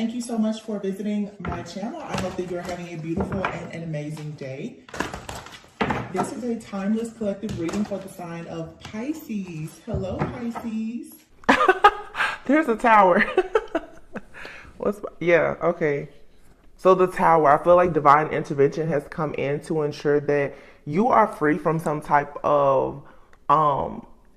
Thank you so much for visiting my channel. I hope that you're having a beautiful and an amazing day. This is a timeless collective reading for the sign of Pisces. Hello, Pisces. There's a tower. Yeah, okay. So the tower, I feel like divine intervention has come in to ensure that you are free from some type of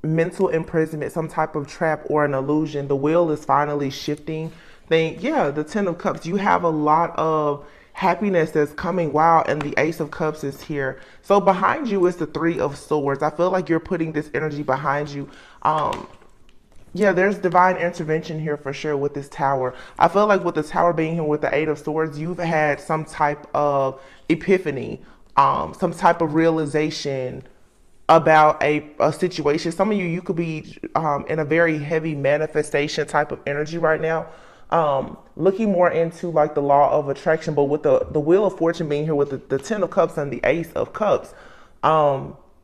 mental imprisonment, some type of trap or an illusion. The wheel is finally shifting. Yeah, the Ten of Cups. You have a lot of happiness that's coming. Wow, and the Ace of Cups is here. So behind you is the Three of Swords. I feel like you're putting this energy behind you. Yeah, there's divine intervention here for sure with this tower. I feel like with the tower being here with the Eight of Swords, you've had some type of epiphany, some type of realization about a situation. Some of you could be in a very heavy manifestation type of energy right now. Looking more into like the law of attraction, but with the Wheel of Fortune being here with the Ten of Cups and the Ace of Cups,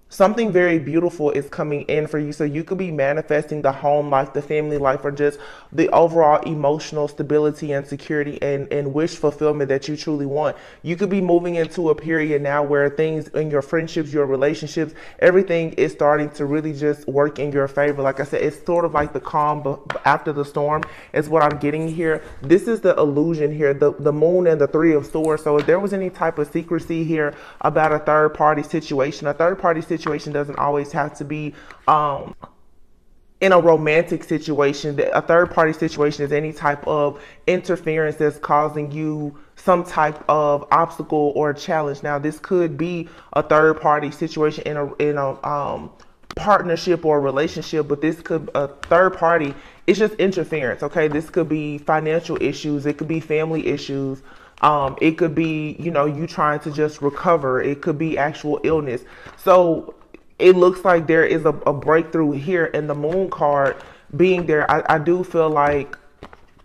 something very beautiful is coming in for you. So you could be manifesting the home life, the family life, or just the overall emotional stability and security and wish fulfillment that you truly want. You could be moving into a period now where things in your friendships, your relationships, everything is starting to really just work in your favor. Like I said, it's sort of like the calm after the storm is what I'm getting here. This is the illusion here, the moon and the Three of Swords. So if there was any type of secrecy here about a third party situation, a third party situation doesn't always have to be in a romantic situation. A third party situation is any type of interference that's causing you some type of obstacle or challenge. Now this could be a third party situation in a partnership or relationship, but this could a third party. It's just interference. Okay, this could be financial issues, it could be family issues, it could be, you know, you trying to just recover. It could be actual illness. So it looks like there is a breakthrough here, and the moon card being there, I do feel like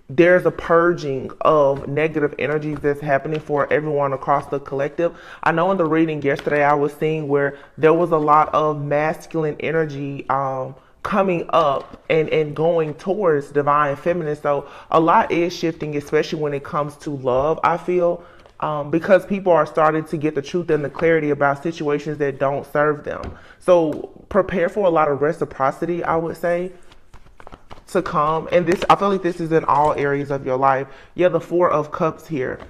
there's a purging of negative energies that's happening for everyone across the collective. I know in the reading yesterday I was seeing where there was a lot of masculine energy coming up and going towards divine feminine. So a lot is shifting, especially when it comes to love, I feel, because people are starting to get the truth and the clarity about situations that don't serve them. So prepare for a lot of reciprocity, I would say, to come. And this, I feel like this is in all areas of your life. Yeah, the Four of Cups here.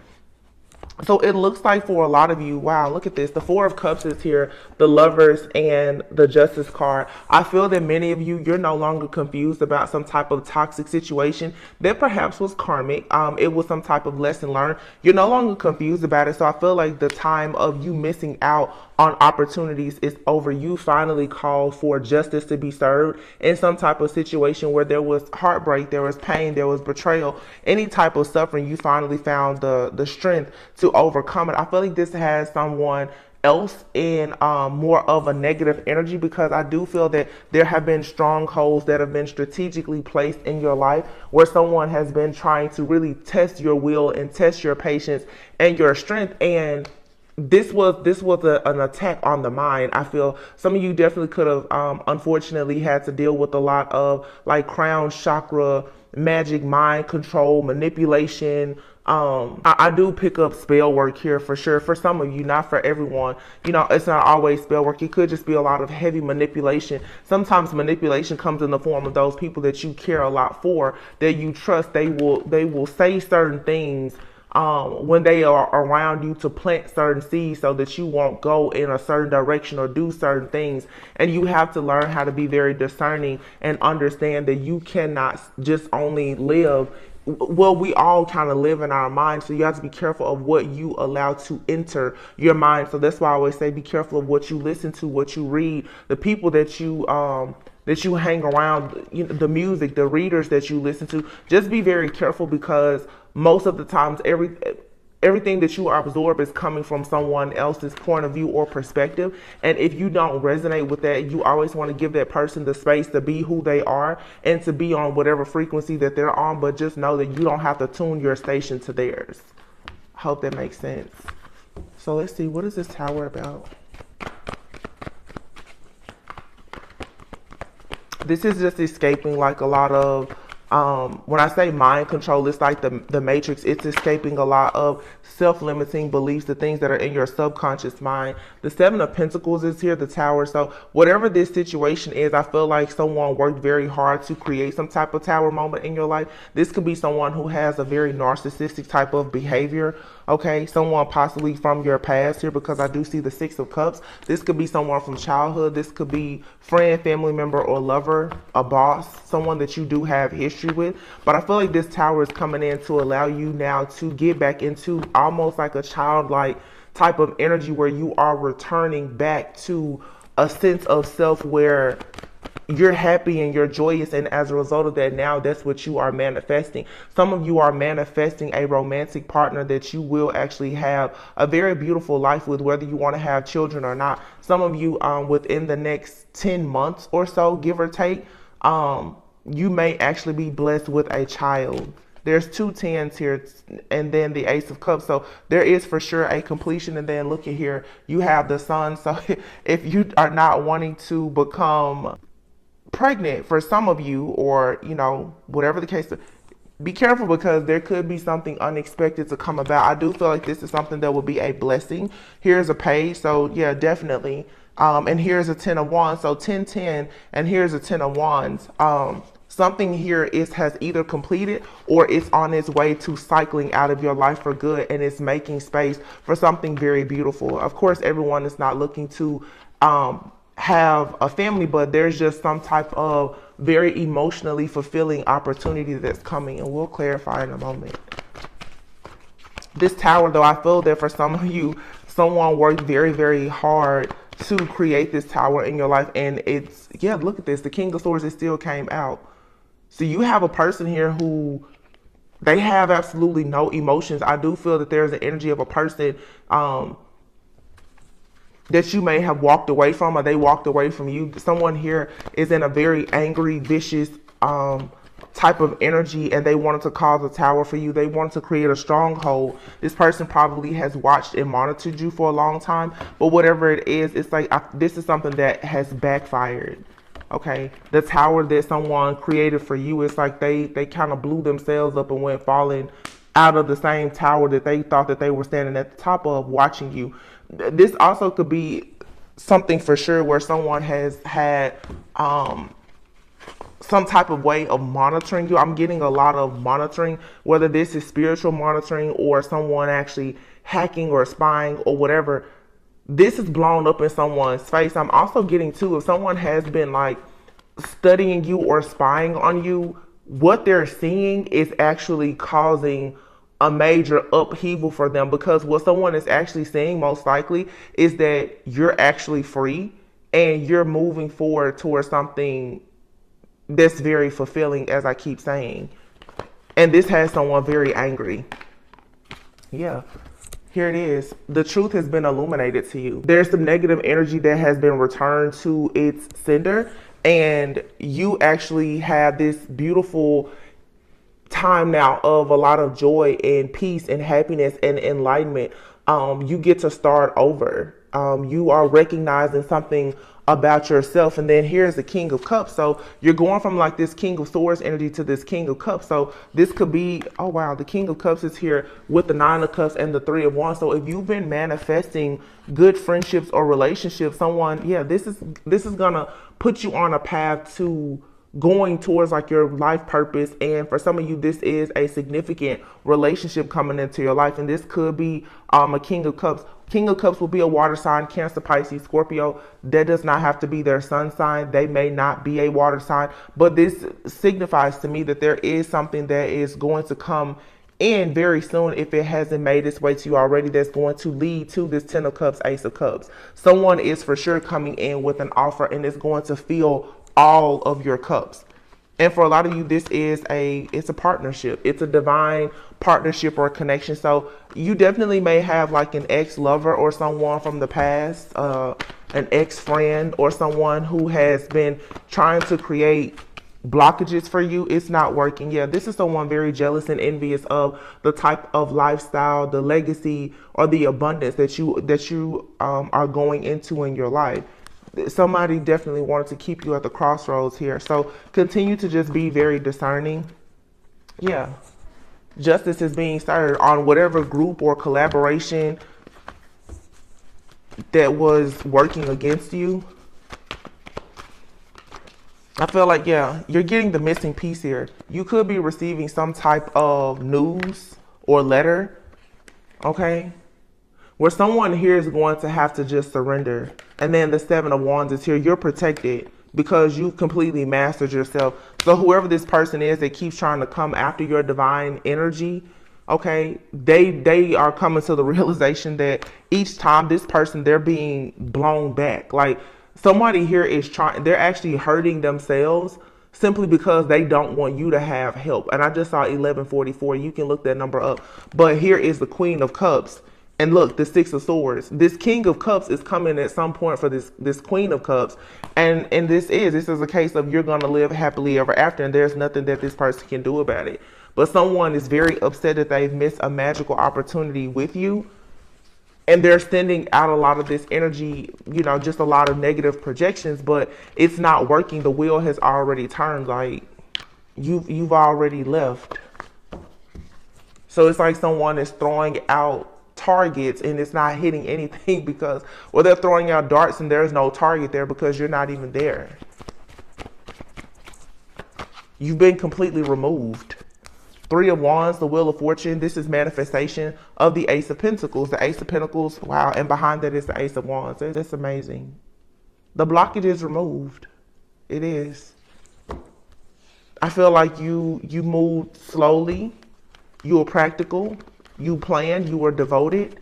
So it looks like for a lot of you, wow, look at this. The Four of Cups is here, the Lovers and the Justice card. I feel that many of you, you're no longer confused about some type of toxic situation that perhaps was karmic. It was some type of lesson learned. You're no longer confused about it. So I feel like the time of you missing out on opportunities is over. You finally called for justice to be served in some type of situation where there was heartbreak, there was pain, there was betrayal, any type of suffering. You finally found the strength to overcome it. I feel like this has someone else in more of a negative energy, because I do feel that there have been strongholds that have been strategically placed in your life where someone has been trying to really test your will and test your patience and your strength. And this was an attack on the mind. I feel some of you definitely could have unfortunately had to deal with a lot of like crown chakra magic, mind control, manipulation. I do pick up spell work here for sure. For some of you, not for everyone. You know, it's not always spell work. It could just be a lot of heavy manipulation. Sometimes manipulation comes in the form of those people that you care a lot for, that you trust. They will say certain things when they are around you to plant certain seeds so that you won't go in a certain direction or do certain things. And you have to learn how to be very discerning and understand that you cannot just only live. Well, we all kind of live in our mind, so you have to be careful of what you allow to enter your mind. So that's why I always say be careful of what you listen to, what you read, the people that you hang around, you know, the music, the readers that you listen to. Just be very careful, because most of the times everything that you absorb is coming from someone else's point of view or perspective. And if you don't resonate with that, you always want to give that person the space to be who they are and to be on whatever frequency that they're on. But just know that you don't have to tune your station to theirs. I hope that makes sense. So let's see, what is this tower about? This is just escaping like a lot of When I say mind control, it's like the matrix. It's escaping a lot of self-limiting beliefs, the things that are in your subconscious mind. The Seven of Pentacles is here, the Tower. So whatever this situation is, I feel like someone worked very hard to create some type of tower moment in your life. This could be someone who has a very narcissistic type of behavior. Okay, someone possibly from your past here, because I do see the Six of Cups. This could be someone from childhood. This could be friend, family member, or lover, a boss, someone that you do have history with. But I feel like this Tower is coming in to allow you now to get back into almost like a childlike type of energy, where you are returning back to a sense of self where you're happy and you're joyous, and as a result of that, now that's what you are manifesting. Some of you are manifesting a romantic partner that you will actually have a very beautiful life with, whether you want to have children or not. Some of you within the next 10 months or so, give or take, you may actually be blessed with a child. There's 2 tens here, and then the Ace of Cups. So there is for sure a completion. And then look at here, you have the Sun. So if you are not wanting to become pregnant, for some of you, or whatever the case, be careful, because there could be something unexpected to come about. I do feel like this is something that will be a blessing. Here's a Page, so yeah, definitely. And here's a 10 of Wands, so 10-10, and here's a 10 of Wands. Something here has either completed or it's on its way to cycling out of your life for good, and it's making space for something very beautiful. Of course, everyone is not looking to have a family, but there's just some type of very emotionally fulfilling opportunity that's coming, and we'll clarify in a moment. This Tower, though, I feel that for some of you, someone worked very, very hard to create this Tower in your life, and it's, yeah, look at this, the King of Swords, it still came out. So you have a person here who, they have absolutely no emotions. I do feel that there's an energy of a person that you may have walked away from, or they walked away from you. Someone here is in a very angry, vicious type of energy, and they wanted to cause a tower for you. They wanted to create a stronghold. This person probably has watched and monitored you for a long time, but whatever it is, it's like this is something that has backfired. Okay, the tower that someone created for you, it's like they kind of blew themselves up and went falling out of the same tower that they thought that they were standing at the top of, watching you. This also could be something for sure where someone has had some type of way of monitoring you. I'm getting a lot of monitoring, whether this is spiritual monitoring or someone actually hacking or spying or whatever. This is blown up in someone's face. I'm also getting too, if someone has been like studying you or spying on you, what they're seeing is actually causing a major upheaval for them, because what someone is actually seeing most likely is that you're actually free and you're moving forward towards something that's very fulfilling, as I keep saying. And this has someone very angry. Yeah. Here it is. The truth has been illuminated to you. There's some negative energy that has been returned to its sender, and you actually have this beautiful time now of a lot of joy and peace and happiness and enlightenment. You get to start over. You are recognizing something about yourself. And then here's the King of Cups. So you're going from like this King of Swords energy to this King of Cups. So this could be, oh wow, the King of Cups is here with the Nine of Cups and the Three of Wands. So if you've been manifesting good friendships or relationships, someone, yeah, this is gonna put you on a path to going towards like your life purpose. And for some of you, this is a significant relationship coming into your life, and this could be a King of Cups. King of Cups will be a water sign, Cancer, Pisces, Scorpio. That does not have to be their sun sign. They may not be a water sign, but this signifies to me that there is something that is going to come in very soon, if it hasn't made its way to you already, that's going to lead to this Ten of Cups, Ace of Cups. Someone is for sure coming in with an offer, and it's going to fill all of your cups. And for a lot of you, this is it's a partnership. It's a divine partnership or connection. So you definitely may have like an ex-lover or someone from the past, an ex-friend, or someone who has been trying to create blockages for you. It's not working. Yeah, this is someone very jealous and envious of the type of lifestyle, the legacy, or the abundance that you are going into in your life. Somebody definitely wanted to keep you at the crossroads here. So continue to just be very discerning. Yeah. Justice is being started on whatever group or collaboration that was working against you. I feel like, yeah, you're getting the missing piece here. You could be receiving some type of news or letter, okay, where someone here is going to have to just surrender. And then the Seven of Wands is here. You're protected because you've completely mastered yourself. So whoever this person is that keeps trying to come after your divine energy, okay, they are coming to the realization that each time this person, they're being blown back. Like, somebody here is trying, they're actually hurting themselves simply because they don't want you to have help. And I just saw 1144. You can look that number up. But here is the Queen of Cups. And look, the Six of Swords. This King of Cups is coming at some point for this Queen of Cups. And this is a case of you're going to live happily ever after. And there's nothing that this person can do about it. But someone is very upset that they've missed a magical opportunity with you. And they're sending out a lot of this energy, you know, just a lot of negative projections, but it's not working. The wheel has already turned. Like, you've already left. So it's like someone is throwing out targets and it's not hitting anything because, well, they're throwing out darts and there's no target there because you're not even there. You've been completely removed. Three of Wands, the Wheel of Fortune. This is manifestation of the Ace of Pentacles. The Ace of Pentacles, wow. And behind that is the Ace of Wands. That's amazing. The blockage is removed. It is. I feel like you moved slowly. You were practical. You planned. You were devoted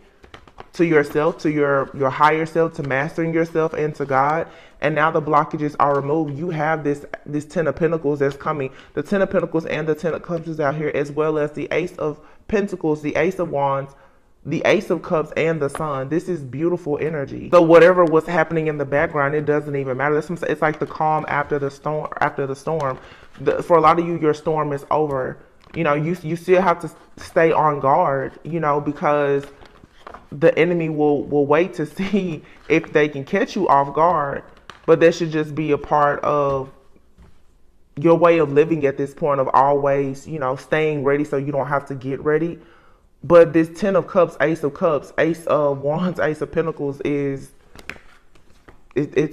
to yourself, to your higher self, to mastering yourself and to God. And now the blockages are removed. You have this Ten of Pentacles that's coming. The Ten of Pentacles and the Ten of Cups is out here, as well as the Ace of Pentacles, the Ace of Wands, the Ace of Cups, and the Sun. This is beautiful energy. So whatever was happening in the background, it doesn't even matter. It's like the calm after the storm. For a lot of you, your storm is over. You know, you still have to stay on guard, you know, because the enemy will wait to see if they can catch you off guard. But that should just be a part of your way of living at this point, of always, you know, staying ready so you don't have to get ready. But this Ten of Cups, Ace of Cups, Ace of Wands, Ace of Pentacles it's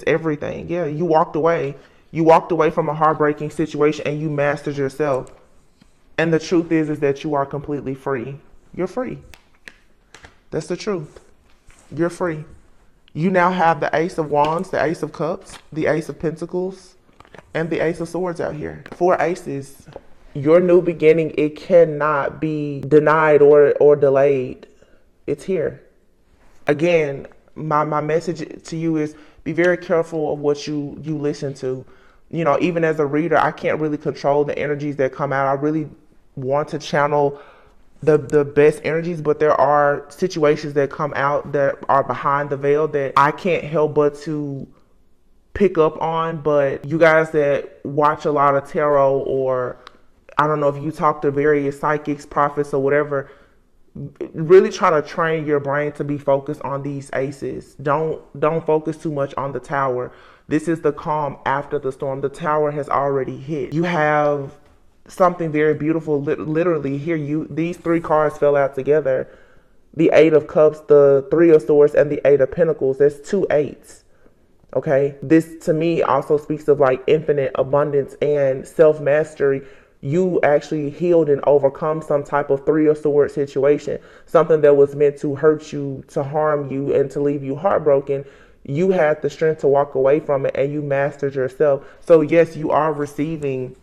everything. Yeah, you walked away. You walked away from a heartbreaking situation and you mastered yourself. And the truth is that you are completely free. You're free. That's the truth. You're free. You now have the Ace of Wands, the Ace of Cups, the Ace of Pentacles, and the Ace of Swords out here. 4 aces. Your new beginning, it cannot be denied or delayed. It's here. Again, my message to you is be very careful of what you listen to. You know, even as a reader, I can't really control the energies that come out. I really want to channel the best energies, but there are situations that come out that are behind the veil that I can't help but to pick up on. But you guys that watch a lot of tarot, or I don't know if you talk to various psychics, prophets, or whatever, really try to train your brain to be focused on these aces. Don't focus too much on the Tower. This is the calm after the storm. The Tower has already hit. You have something very beautiful. Literally here, these 3 cards fell out together. The 8 of Cups, the 3 of Swords, and the 8 of Pentacles. That's 2 8s. Okay, this to me also speaks of like infinite abundance and self-mastery. You actually healed and overcome some type of 3 of Swords situation, something that was meant to hurt you, to harm you, and to leave you heartbroken. You had the strength to walk away from it and you mastered yourself. So yes, you are receiving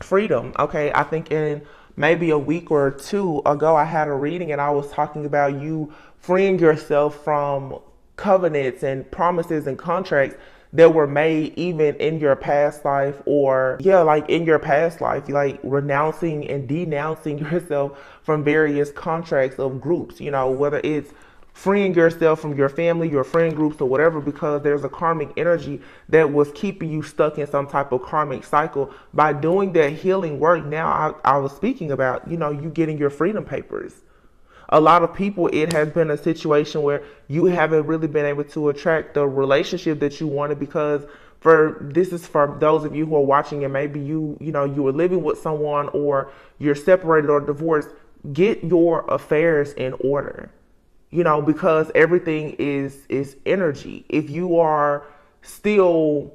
freedom. Okay, I think in maybe a week or 2 ago, I had a reading and I was talking about you freeing yourself from covenants and promises and contracts that were made even in your past life, or like in your past life, like renouncing and denouncing yourself from various contracts of groups, you know, whether it's freeing yourself from your family, your friend groups, or whatever, because there's a karmic energy that was keeping you stuck in some type of karmic cycle. By doing that healing work, now I was speaking about, you know, you getting your freedom papers. A lot of people, it has been a situation where you haven't really been able to attract the relationship that you wanted because This is for those of you who are watching and maybe you know, you were living with someone or you're separated or divorced. Get your affairs in order, you know, because everything is energy. If you are still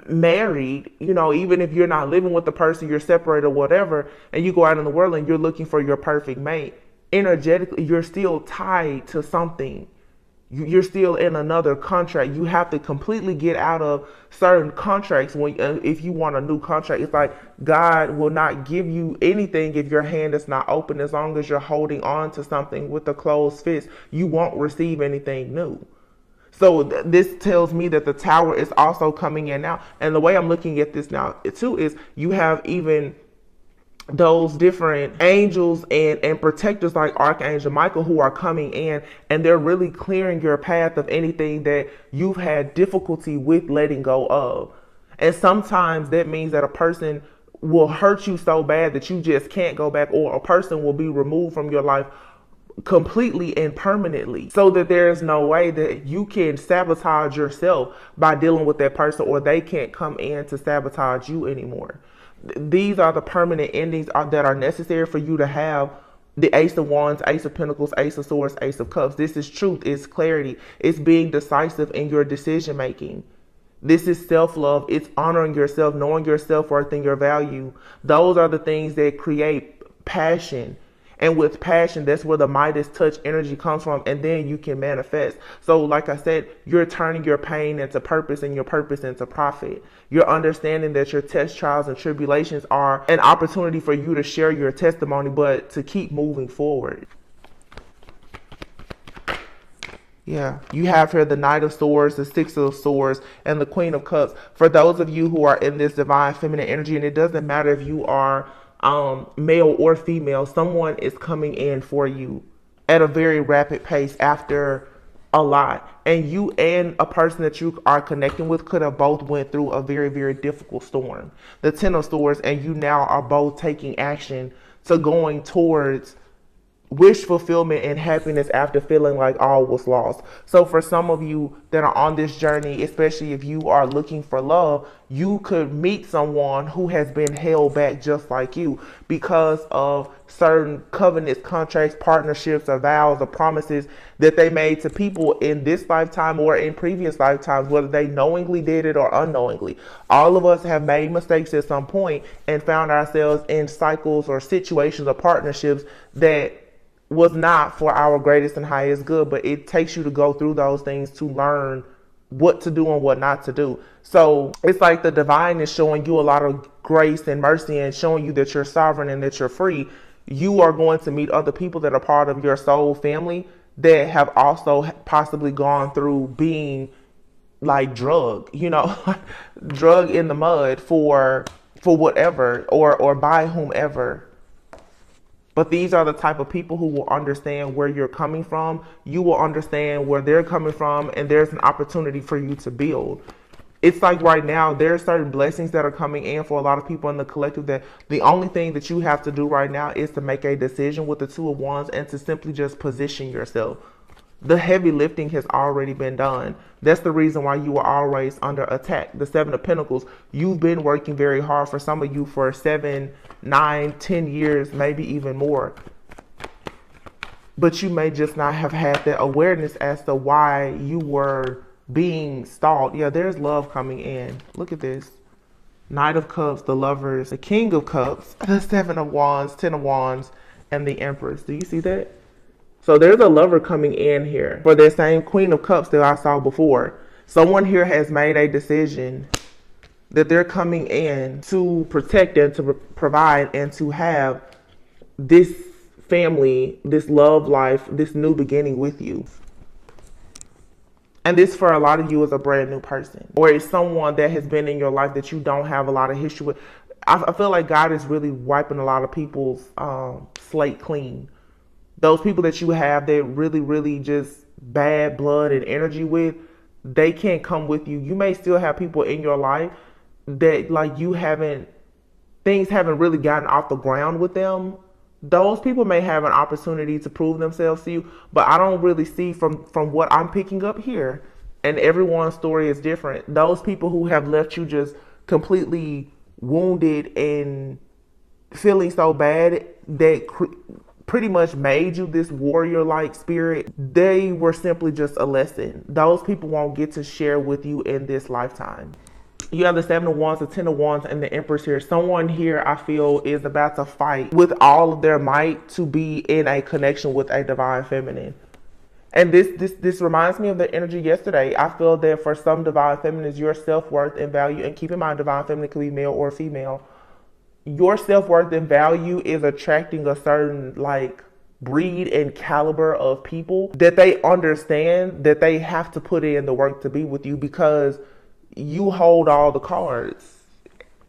married, you know, even if you're not living with the person, you're separated or whatever, and you go out in the world and you're looking for your perfect mate, energetically, you're still tied to something. You're still in another contract. You have to completely get out of certain contracts when, if you want a new contract. It's like God will not give you anything if your hand is not open. As long as you're holding on to something with a closed fist, you won't receive anything new. So this tells me that the Tower is also coming in now. And the way I'm looking at this now too is you have even those different angels and protectors like Archangel Michael who are coming in, and they're really clearing your path of anything that you've had difficulty with letting go of. And sometimes that means that a person will hurt you so bad that you just can't go back, or a person will be removed from your life completely and permanently, so that there's no way that you can sabotage yourself by dealing with that person, or they can't come in to sabotage you anymore. These are the permanent endings that are necessary for you to have the Ace of Wands, Ace of Pentacles, Ace of Swords, Ace of Cups. This is truth, it's clarity, it's being decisive in your decision making. This is self-love, it's honoring yourself, knowing your self-worth and your value. Those are the things that create passion. And with passion, that's where the Midas touch energy comes from, and then you can manifest. So like I said, you're turning your pain into purpose and your purpose into profit. You're understanding that your tests, trials, and tribulations are an opportunity for you to share your testimony, but to keep moving forward. Yeah, you have here the Knight of Swords, the Six of Swords, and the Queen of Cups. For those of you who are in this divine feminine energy, and it doesn't matter if you are male or female, someone is coming in for you at a very rapid pace after a lot. And you and a person that you are connecting with could have both went through a very, very difficult storm. The Ten of Swords, and you now are both taking action to going towards wish fulfillment and happiness after feeling like all was lost. So for some of you that are on this journey, especially if you are looking for love, you could meet someone who has been held back just like you because of certain covenants, contracts, partnerships, or vows or promises that they made to people in this lifetime or in previous lifetimes, whether they knowingly did it or unknowingly. All of us have made mistakes at some point and found ourselves in cycles or situations or partnerships that was not for our greatest and highest good, but it takes you to go through those things to learn what to do and what not to do. So it's like the divine is showing you a lot of grace and mercy and showing you that you're sovereign and that you're free. You are going to meet other people that are part of your soul family that have also possibly gone through being like drug, you know, drug in the mud for whatever or by whomever. But these are the type of people who will understand where you're coming from. You will understand where they're coming from, and there's an opportunity for you to build. It's like right now, there are certain blessings that are coming in for a lot of people in the collective that the only thing that you have to do right now is to make a decision with the Two of Wands and to simply just position yourself. The heavy lifting has already been done. That's the reason why you are always under attack. The Seven of Pentacles, you've been working very hard, for some of you for 7, 9, 10 years, maybe even more. But you may just not have had that awareness as to why you were being stalled. Yeah, there's love coming in. Look at this. Knight of Cups, the Lovers, the King of Cups, the Seven of Wands, Ten of Wands, and the Empress. Do you see that? So there's a lover coming in here for that same Queen of Cups that I saw before. Someone here has made a decision that they're coming in to protect and to provide and to have this family, this love life, this new beginning with you. And this for a lot of you is a brand new person, or it's someone that has been in your life that you don't have a lot of history with. I feel like God is really wiping a lot of people's slate clean. Those people that you have that really, really just bad blood and energy with, they can't come with you. You may still have people in your life that like things haven't really gotten off the ground with them. Those people may have an opportunity to prove themselves to you, but I don't really see from what I'm picking up here And everyone's story is different. Those people who have left you just completely wounded and feeling so bad that pretty much made you this warrior-like spirit, they were simply just a lesson. Those people won't get to share with you in this lifetime. You have the Seven of Wands, the Ten of Wands, and the Empress here. Someone here, I feel, is about to fight with all of their might to be in a connection with a divine feminine. And this reminds me of the energy yesterday. I feel that for some divine feminines, your self-worth and value, and keep in mind, divine feminine could be male or female, your self-worth and value is attracting a certain like breed and caliber of people that they understand that they have to put in the work to be with you, because you hold all the cards.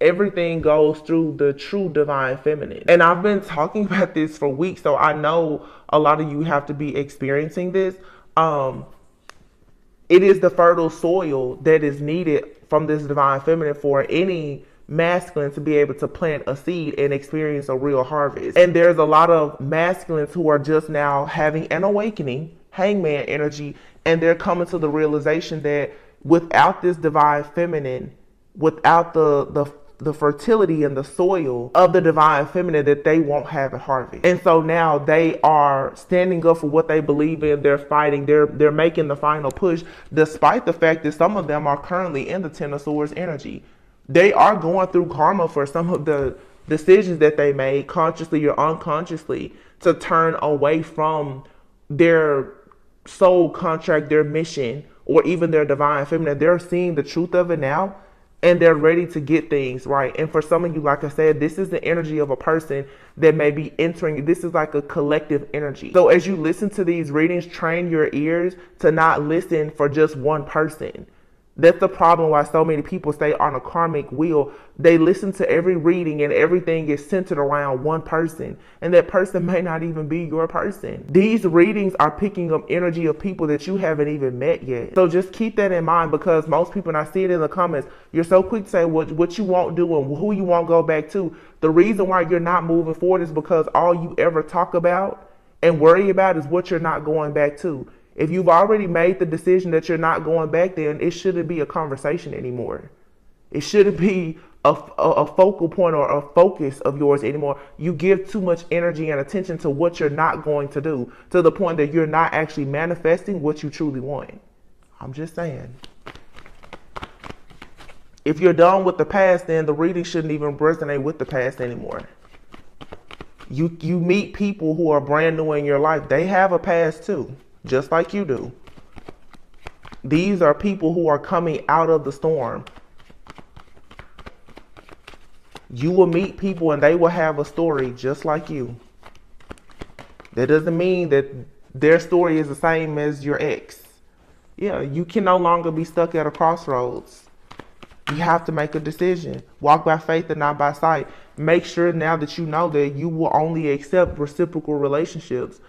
Everything goes through the true divine feminine. And I've been talking about this for weeks, so I know a lot of you have to be experiencing this. It is the fertile soil that is needed from this divine feminine for any masculine to be able to plant a seed and experience a real harvest. And there's a lot of masculines who are just now having an awakening, hangman energy, and they're coming to the realization that without this divine feminine, without the fertility and the soil of the divine feminine, that they won't have a harvest. And so now they are standing up for what they believe in. They're fighting. They're making the final push, despite the fact that some of them are currently in the Ten of Swords energy. They are going through karma for some of the decisions that they made, consciously or unconsciously, to turn away from their soul contract, their mission, or even their divine feminine. They're seeing the truth of it now, and they're ready to get things right. And for some of you, like I said, this is the energy of a person that may be entering. This is like a collective energy. So as you listen to these readings, train your ears to not listen for just one person. That's the problem why so many people stay on a karmic wheel. They listen to every reading and everything is centered around one person. And that person may not even be your person. These readings are picking up energy of people that you haven't even met yet. So just keep that in mind, because most people, and I see it in the comments, you're so quick to say what you won't do and who you won't go back to. The reason why you're not moving forward is because all you ever talk about and worry about is what you're not going back to. If you've already made the decision that you're not going back there, it shouldn't be a conversation anymore. It shouldn't be a focal point or a focus of yours anymore. You give too much energy and attention to what you're not going to do, to the point that you're not actually manifesting what you truly want. I'm just saying. If you're done with the past, then the reading shouldn't even resonate with the past anymore. You meet people who are brand new in your life. They have a past too, just like you do. These are people who are coming out of the storm. You will meet people and they will have a story just like you. That doesn't mean that their story is the same as your ex. Yeah, you can no longer be stuck at a crossroads. You have to make a decision. Walk by faith and not by sight. Make sure now that you know that you will only accept reciprocal relationships.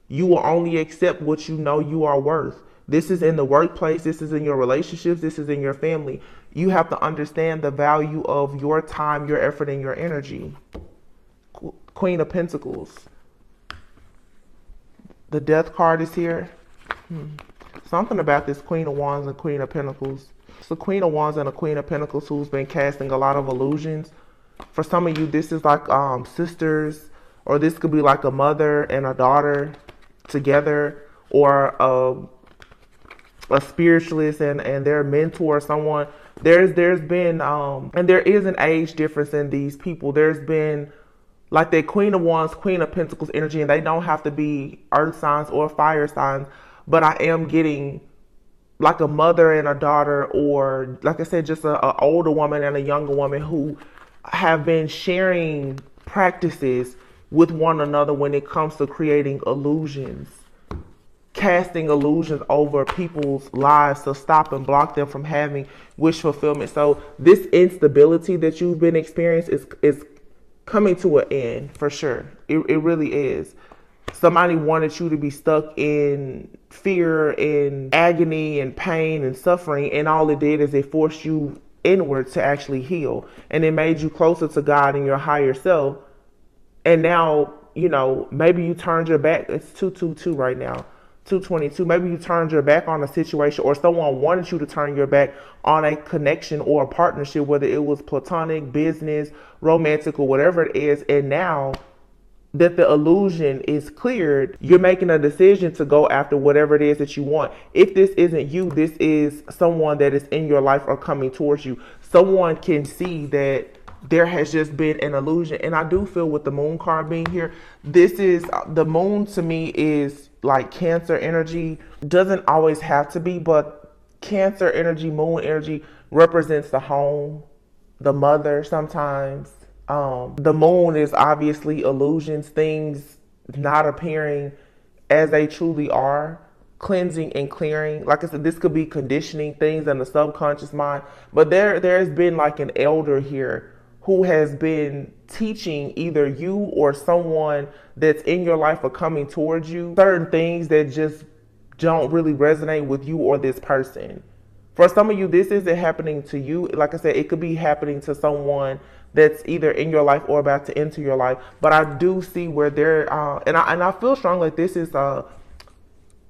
You will only accept what you know you are worth. This is in the workplace. This is in your relationships. This is in your family. You have to understand the value of your time, your effort, and your energy. Queen of Pentacles. The Death card is here. Something about this Queen of Wands and Queen of Pentacles. It's the Queen of Wands and a Queen of Pentacles who's been casting a lot of illusions. For some of you, this is like sisters, or this could be like a mother and a daughter together, or a spiritualist and their mentor, someone. There's been and there is an age difference in these people. There's been like that Queen of Wands, Queen of Pentacles energy, and they don't have to be earth signs or fire signs, but I am getting like a mother and a daughter, or like I said, just a older woman and a younger woman who have been sharing practices with one another when it comes to creating illusions, casting illusions over people's lives to stop and block them from having wish fulfillment. So this instability that you've been experiencing is coming to an end for sure. It really is. Somebody wanted you to be stuck in fear and agony and pain and suffering, and all it did is it forced you inward to actually heal, and it made you closer to God and your higher self. And now, you know, maybe you turned your back. It's 222 right now. 222. Maybe you turned your back on a situation, or someone wanted you to turn your back on a connection or a partnership, whether it was platonic, business, romantic, or whatever it is. And now that the illusion is cleared, you're making a decision to go after whatever it is that you want. If this isn't you, this is someone that is in your life or coming towards you. Someone can see that there has just been an illusion. And I do feel with the moon card being here, this is the moon to me is like Cancer energy. Doesn't always have to be, but Cancer energy, moon energy represents the home, the mother sometimes. The moon is obviously illusions, things not appearing as they truly are, cleansing and clearing. Like I said, this could be conditioning, things in the subconscious mind, but there's been like an elder here who has been teaching either you or someone that's in your life or coming towards you certain things that just don't really resonate with you or this person. For some of you, this isn't happening to you. Like I said, it could be happening to someone that's either in your life or about to enter your life. But I do see where they're, and I feel strongly like this is,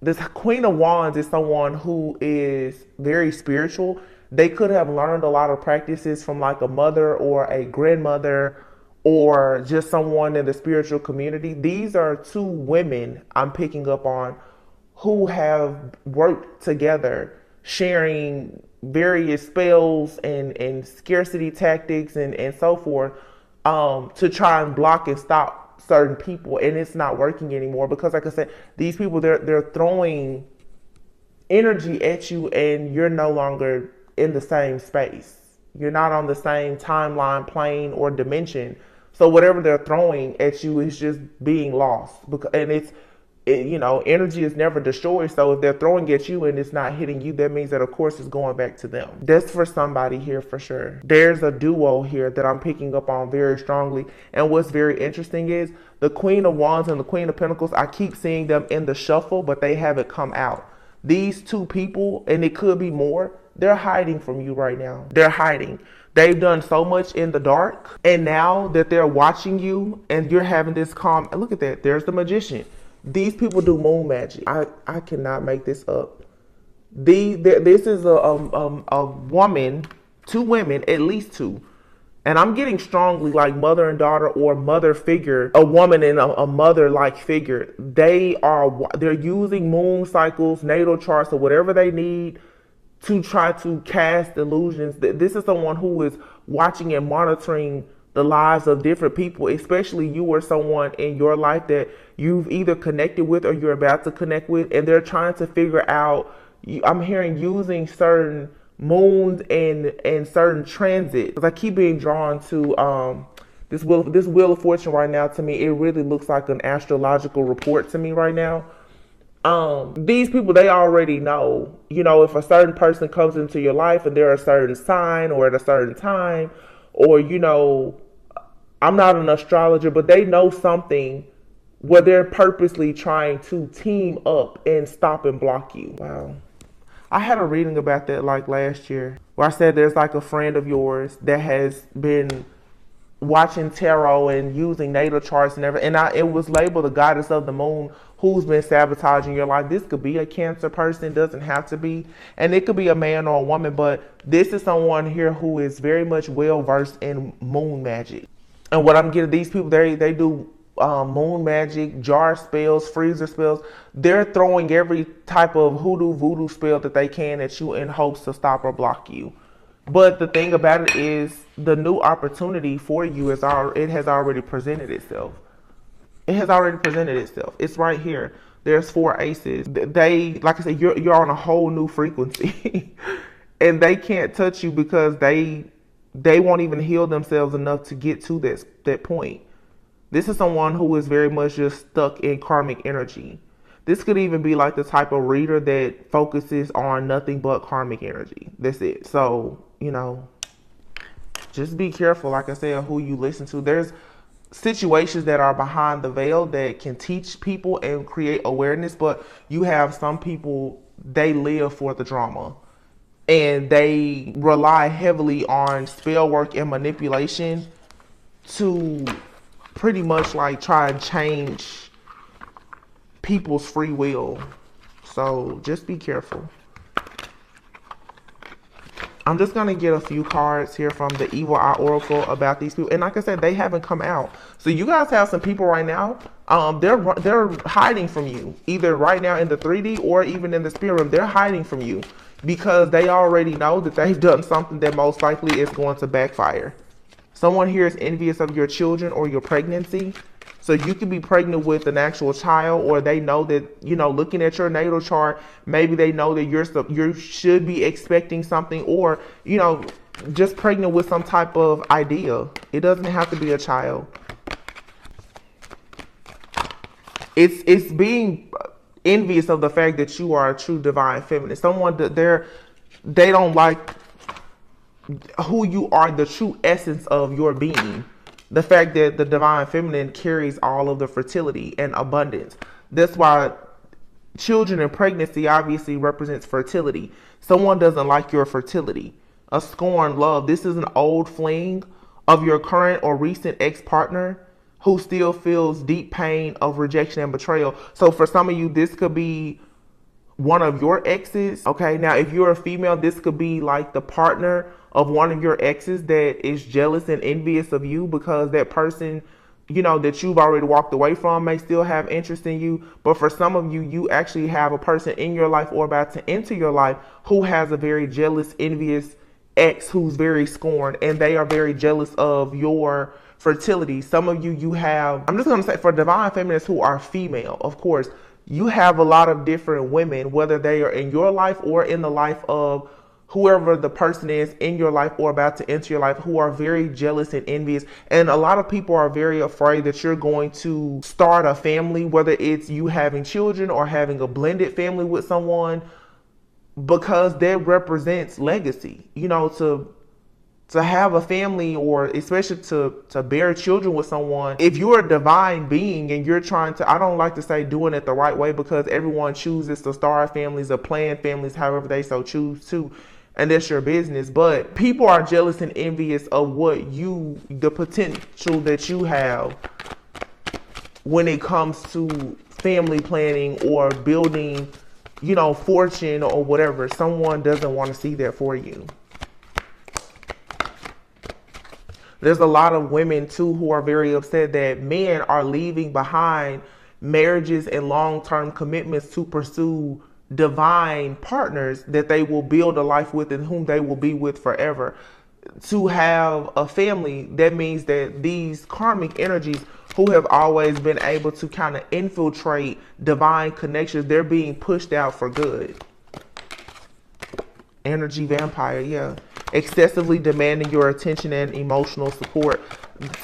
this Queen of Wands is someone who is very spiritual. They could have learned a lot of practices from like a mother or a grandmother or just someone in the spiritual community. These are two women I'm picking up on who have worked together, sharing various spells and scarcity tactics and so forth, to try and block and stop certain people. And it's not working anymore because, like I said, these people, they're throwing energy at you and you're no longer in the same space. You're not on the same timeline, plane, or dimension. So whatever they're throwing at you is just being lost. And energy is never destroyed. So if they're throwing at you and it's not hitting you, that means that of course it's going back to them. That's for somebody here for sure. There's a duo here that I'm picking up on very strongly. And what's very interesting is the Queen of Wands and the Queen of Pentacles, I keep seeing them in the shuffle, but they haven't come out. These two people, and it could be more, they're hiding from you right now. They're hiding. They've done so much in the dark. And now that they're watching you and you're having this calm, look at that. There's the Magician. These people do moon magic. I cannot make this up. This is a woman, two women, at least two. And I'm getting strongly like mother and daughter or mother figure, a woman and a mother-like figure. They're using moon cycles, natal charts, or whatever they need to try to cast illusions. This is someone who is watching and monitoring the lives of different people, especially you or someone in your life that you've either connected with or you're about to connect with, and they're trying to figure out, I'm hearing using certain moons and certain transits. Because I keep being drawn to this wheel of fortune right now. To me, it really looks like an astrological report to me right now. These people, they already know, if a certain person comes into your life and they're a certain sign or at a certain time, or, I'm not an astrologer, but they know something where they're purposely trying to team up and stop and block you. Wow. I had a reading about that like last year where I said there's like a friend of yours that has been watching tarot and using natal charts and everything. And it was labeled the goddess of the moon who's been sabotaging your life. This could be a Cancer person, doesn't have to be. And it could be a man or a woman, but this is someone here who is very much well versed in moon magic. And what I'm getting, these people, they do moon magic, jar spells, freezer spells. They're throwing every type of hoodoo, voodoo spell that they can at you in hopes to stop or block you. But the thing about it is the new opportunity for you it has already presented itself. It has already presented itself. It's right here. There's 4 aces. They, like I said, you're on a whole new frequency. And they can't touch you because they won't even heal themselves enough to get to that point. This is someone who is very much just stuck in karmic energy. This could even be like the type of reader that focuses on nothing but karmic energy. That's it. So, just be careful, like I said, who you listen to. There's situations that are behind the veil that can teach people and create awareness, but you have some people, they live for the drama. And they rely heavily on spell work and manipulation to pretty much like try and change people's free will. So just be careful. I'm just going to get a few cards here from the Evil Eye Oracle about these people. And like I said, they haven't come out. So you guys have some people right now, they're hiding from you. Either right now in the 3D or even in the spirit realm, they're hiding from you. Because they already know that they've done something that most likely is going to backfire. Someone here is envious of your children or your pregnancy. So you could be pregnant with an actual child, or they know that, you know, looking at your natal chart, maybe they know that you should be expecting something, or, you know, just pregnant with some type of idea. It doesn't have to be a child. It's being envious of the fact that you are a true divine feminine. Someone that they don't like who you are, the true essence of your being. The fact that the divine feminine carries all of the fertility and abundance. That's why children and pregnancy obviously represents fertility. Someone doesn't like your fertility. A scorned love. This is an old fling of your current or recent ex-partner who still feels deep pain of rejection and betrayal. So for some of you, this could be one of your exes. Okay, now if you're a female, this could be like the partner of one of your exes that is jealous and envious of you because that person, you know, that you've already walked away from may still have interest in you. But for some of you, you actually have a person in your life or about to enter your life who has a very jealous, envious ex who's very scorned, and they are very jealous of your fertility. Some of you have, I'm just going to say, for divine feminines who are female, of course, you have a lot of different women, whether they are in your life or in the life of whoever the person is in your life or about to enter your life, who are very jealous and envious. And a lot of people are very afraid that you're going to start a family, whether it's you having children or having a blended family with someone, because that represents legacy. You know, to have a family, or especially to bear children with someone, if you're a divine being and you're trying to, I don't like to say doing it the right way, because everyone chooses to start families or plan families however they so choose to, and that's your business. But people are jealous and envious of what the potential that you have when it comes to family planning or building, you know, fortune or whatever. Someone doesn't want to see that for you. There's a lot of women too who are very upset that men are leaving behind marriages and long-term commitments to pursue divine partners that they will build a life with and whom they will be with forever. To have a family, that means that these karmic energies who have always been able to kind of infiltrate divine connections, they're being pushed out for good. Energy vampire, yeah. Excessively demanding your attention and emotional support.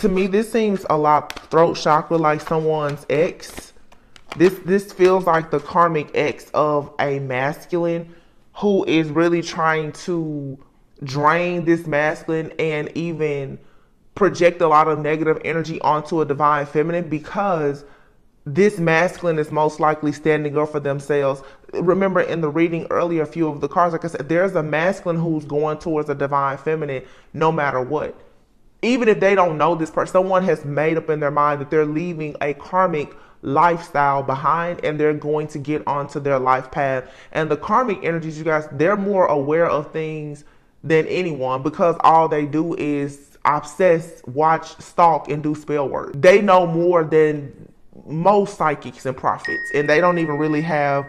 To me, this seems a lot throat chakra like someone's ex. This feels like the karmic ex of a masculine who is really trying to drain this masculine and even project a lot of negative energy onto a divine feminine, because this masculine is most likely standing up for themselves. Remember in the reading earlier, a few of the cards, like I said, there's a masculine who's going towards a divine feminine no matter what. Even if they don't know this person, someone has made up in their mind that they're leaving a karmic lifestyle behind and they're going to get onto their life path. And the karmic energies, you guys, they're more aware of things than anyone, because all they do is obsess, watch, stalk, and do spell work. They know more than most psychics and prophets, and they don't even really have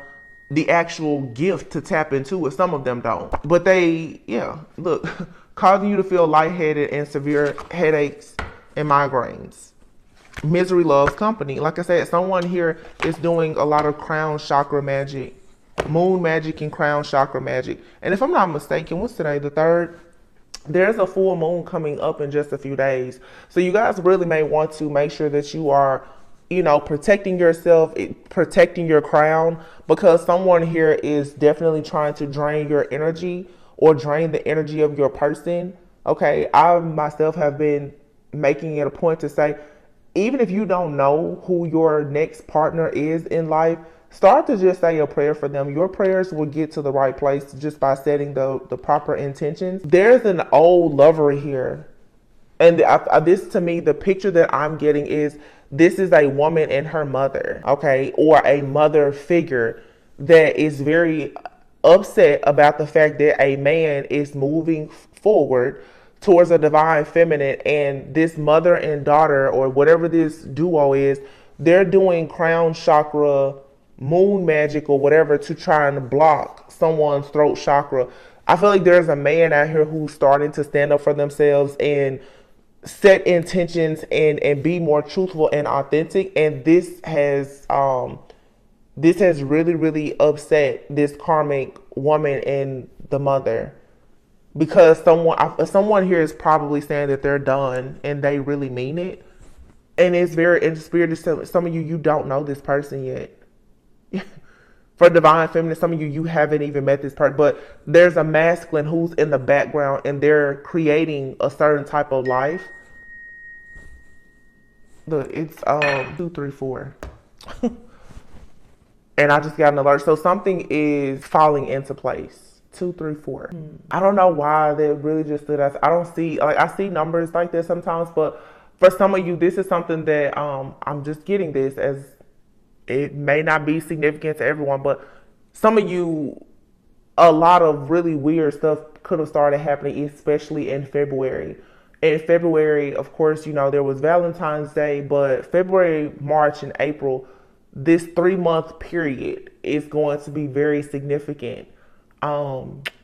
the actual gift to tap into it. Some of them don't, but they, yeah, look, causing you to feel lightheaded and severe headaches and migraines. Misery loves company. Like I said, someone here is doing a lot of crown chakra magic, moon magic and crown chakra magic. And if I'm not mistaken, what's today, the 3rd? There's a full moon coming up in just a few days. So you guys really may want to make sure that you are, you know, protecting yourself, protecting your crown, because someone here is definitely trying to drain your energy or drain the energy of your person. Okay, I myself have been making it a point to say, even if you don't know who your next partner is in life, start to just say a prayer for them. Your prayers will get to the right place just by setting the proper intentions. There's an old lover here. And this, to me, the picture that I'm getting is this is a woman and her mother, okay, or a mother figure that is very upset about the fact that a man is moving forward towards a divine feminine, and this mother and daughter, or whatever this duo is, they're doing crown chakra, moon magic, or whatever to try and block someone's throat chakra. I feel like there's a man out here who's starting to stand up for themselves and set intentions and be more truthful and authentic, and this has really, really upset this karmic woman and the mother, because someone here is probably saying that they're done and they really mean it. And it's very in spirit. Some of you don't know this person yet. For divine feminine, some of you haven't even met this person, but there's a masculine who's in the background and they're creating a certain type of life. Look, it's 2, 3, 4. And I just got an alert. So something is falling into place. 2, 3, 4. I don't know why they really just stood out. I don't see, like, I see numbers like this sometimes, but for some of you, this is something that I'm just getting this as it may not be significant to everyone, but some of you, a lot of really weird stuff could have started happening, especially in February. In February, of course, you know, there was Valentine's Day, but February, March, and April, this 3-month period is going to be very significant.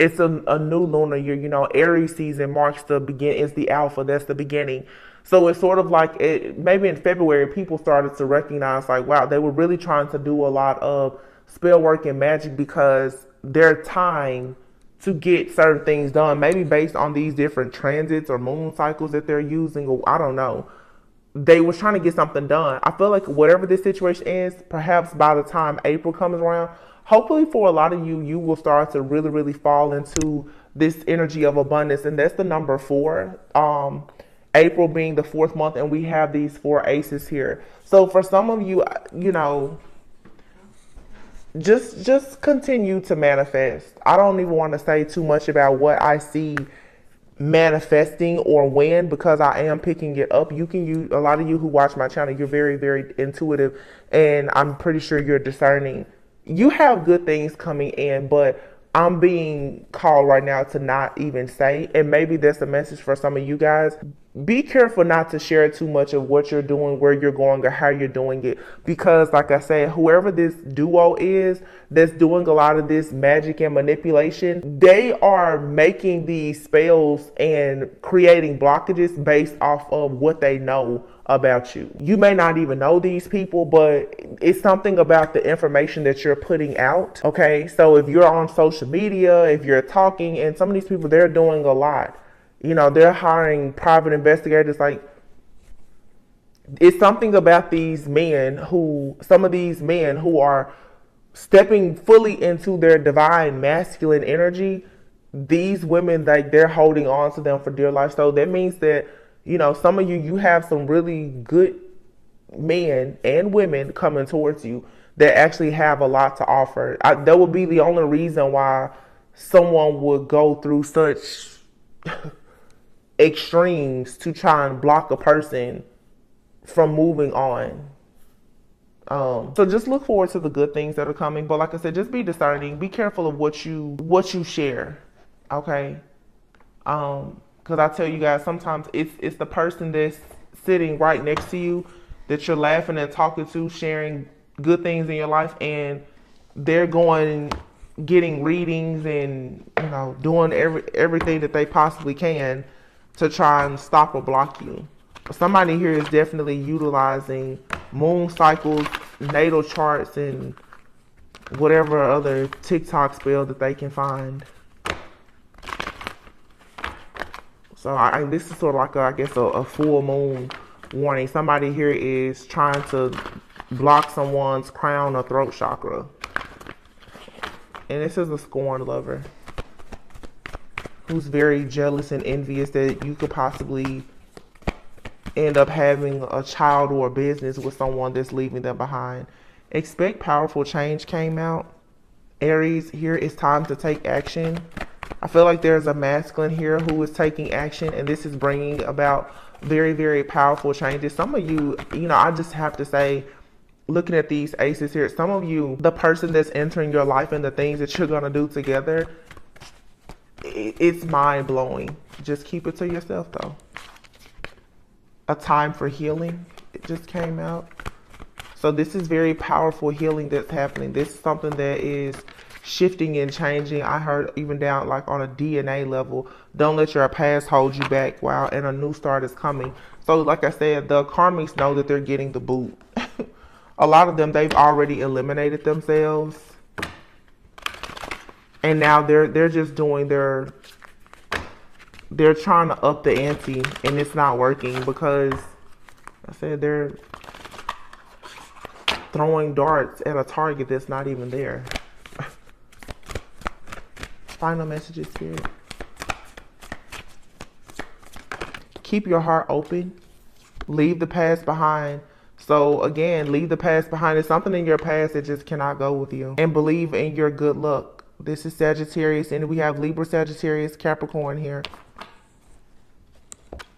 It's a new lunar year. You know, Aries season marks the is the alpha. That's the beginning. So it's sort of like maybe in February, people started to recognize, like, wow, they were really trying to do a lot of spell work and magic because their time to get certain things done, maybe based on these different transits or moon cycles that they're using, or I don't know. They were trying to get something done. I feel like whatever this situation is, perhaps by the time April comes around, hopefully for a lot of you, you will start to really, really fall into this energy of abundance. And that's the number 4. April being the 4th month, and we have these 4 aces here. So for some of you, you know, just continue to manifest. I don't even want to say too much about what I see manifesting or when, because I am picking it up. You can use, a lot of you who watch my channel, you're very, very intuitive, and I'm pretty sure you're discerning. You have good things coming in, but I'm being called right now to not even say, and maybe that's a message for some of you guys. Be careful not to share too much of what you're doing, where you're going, or how you're doing it. Because like I said, whoever this duo is that's doing a lot of this magic and manipulation, they are making these spells and creating blockages based off of what they know about you. You may not even know these people, but it's something about the information that you're putting out. Okay, so if you're on social media, if you're talking, and some of these people, they're doing a lot. You know, they're hiring private investigators. Like, it's something about these men who, some of these men who are stepping fully into their divine masculine energy. These women, like, they're holding on to them for dear life. So that means that, you know, some of you, you have some really good men and women coming towards you that actually have a lot to offer. That would be the only reason why someone would go through such extremes to try and block a person from moving on. So just look forward to the good things that are coming. But like I said, just be discerning. Be careful of what you share. Okay. Because I tell you guys, sometimes it's the person that's sitting right next to you that you're laughing and talking to, sharing good things in your life, and they're getting readings and, you know, doing everything that they possibly can to try and stop or block you. Somebody here is definitely utilizing moon cycles, natal charts, and whatever other TikTok spell that they can find. So this is sort of like a full moon warning. Somebody here is trying to block someone's crown or throat chakra. And this is a scorn lover who's very jealous and envious that you could possibly end up having a child or a business with someone that's leaving them behind. Expect powerful change came out. Aries, here it's time to take action. I feel like there's a masculine here who is taking action, and this is bringing about very, very powerful changes. Some of you, you know, I just have to say, looking at these aces here, some of you, the person that's entering your life and the things that you're going to do together, it's mind-blowing. Just keep it to yourself, though. A time for healing, it just came out. So this is very powerful healing that's happening. This is something that is shifting and changing. I heard even down like on a DNA level, don't let your past hold you back. Wow, and a new start is coming. So like I said, the karmics know that they're getting the boot. A lot of them, they've already eliminated themselves. And now they're just doing they're trying to up the ante, and it's not working because I said they're throwing darts at a target that's not even there. Final messages, Spirit. Keep your heart open. Leave the past behind. So again, leave the past behind. There's something in your past that just cannot go with you. And believe in your good luck. This is Sagittarius, and we have Libra, Sagittarius, Capricorn here.